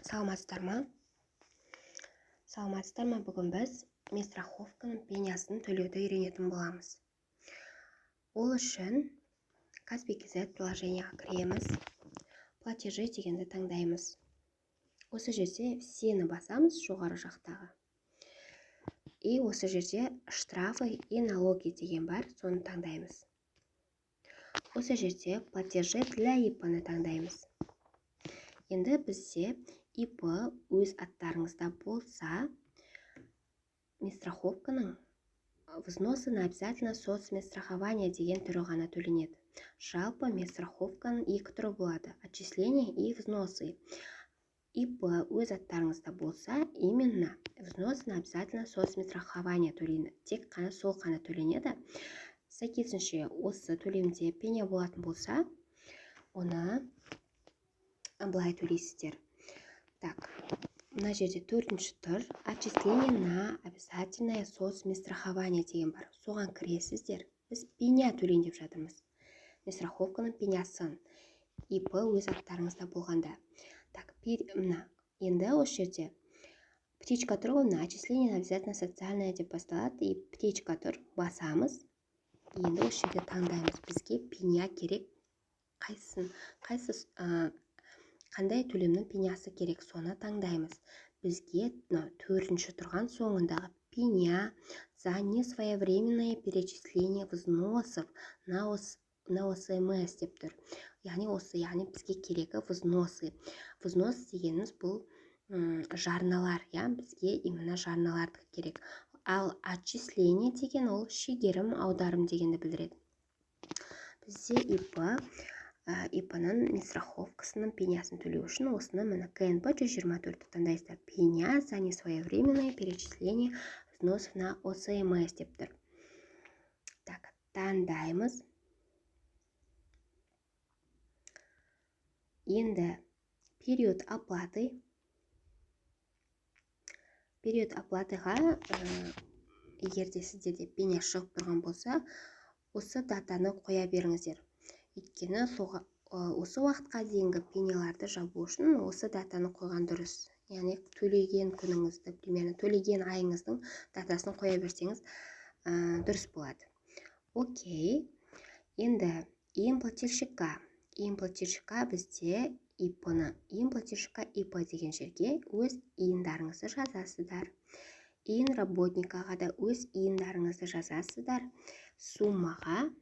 Саламатсыздар ма? Бүгін біз страховканың пенясын төлеуді үйренетін боламыз. Ол үшін Kaspi.kz приложениеға кіреміз, платежи дегенді таңдаймыз. Осы жерде всені басамыз жоғары жақтағы. И осы жерде штрафы и налоги деген бар, соны таңдаймыз. Осы жерде платежи для ИП-ны таңдаймыз. Енді бізде ИП өз аттарыңызда болса, страховканың взносы на обязательно соцстрахование деген түрі ғана төленеді. Жалпы страховканың екі түрі болады: отчисления и взносы. ИП өз аттарыңызда болса, именно взносы на обязательно соцстрахование төленеді. Тек қана сол ғана төленеді. Сәйкесінше осы төлемде пеня болатын болса, оны былай төлейсіздер. Так, мына жерде төртінші тұр, отчисление на обязательное соцстрахование деген бар. Соған кіресіздер. Біз пеня төлейін деп жатырмыз. Страховканың пенясын ИП өз аттарыңызда болғанда. Так, енді осы жерде птичка тұр ғой, отчисление на обязательно социальное деп басталады. И птичка тұр, басамыз. Енді осы жерде таңдаймыз. Бізге пеня керек. Қандай төлемнің пенясы керек, соны таңдаймыз. Бізге төртінші тұрған соңындағы пеня за несвоевременное перечисление взносов на ОСМС деп тұр. Яғни бізге керегі взносы. Взнос дегеніміз бұл жарналар, бізге именно жарналарды керек. Ал отчисление деген ол шегерім, аударым дегенді білдіреді. Бізде ИП-ның страховкасының пенясын төлеу үшін осыны КНП 124 таңдайсыздар. Пеня за несвоевременное перечисление взносов на ОСМС деп тұр. Так, таңдаймыз. Енді период оплатыға егерде сіздерде пеня шығып тұрған болса, осы датаны қоя беріңіздер. Өйткені осы уақытқа дейінгі пеняларды жабу үшін осы датаны қойған дұрыс. Яғни төлеген күніңізді, примерно төлеген айыңыздың датасын қоя берсеңіз дұрыс болады. Окей. Енді имплатежщикка бізде имплатежщикка ИП деген жерге өз иындарыңызды жазасыздар. Иын работникаға да өз иындарыңызды жазасыздар. Суммаға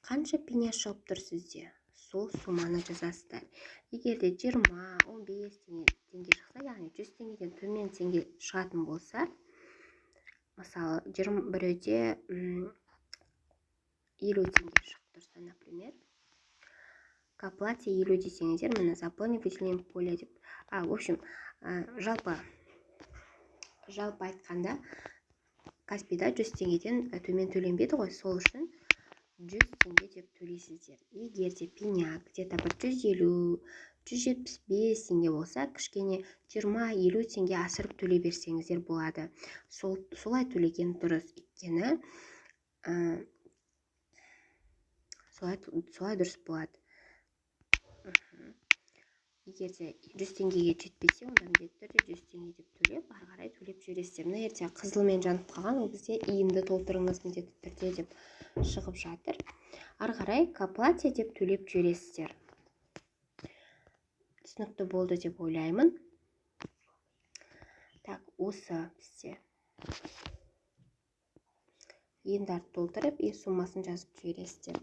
қанша пеня шығып тұр сізде, сол сумманы жазасыздар. Егерде 20-15 теңге шықса, яғни 100 теңгеден төмен теңге шығатын болса, мысалы, біреуде 50 теңге шығып тұрса, например, к оплате 50 десеңіздер, міне заполнить выделение поля деп. В общем, жалпы айтқанда, Каспида 100 теңгеден төмен төленбейді ғой, сол үшін 100 теңге деп төлейсіздер. Егерде пеня где-то 150-175 теңге болса, кішкене 20-50 теңге асырып төлей берсеңіздер болады. Солай төлеген дұрыс. Өйткені солай дұрыс болады. Егерде 100 теңгеге жетпесе, онда міндетті түрде 100 теңге деп төлеп, ары қарай төлеп жібересіздер. Мына ерте қызылмен жанып қалған, ол бізде иінді толтырыңыз міндетті түрде деп шығып жатыр. Ары қарай к оплате деп төлеп жібересіздер. Түсінікті болды деп ойлаймын. Так, осы бізде иындарды толтырып, суммасын жазып жібересіздер.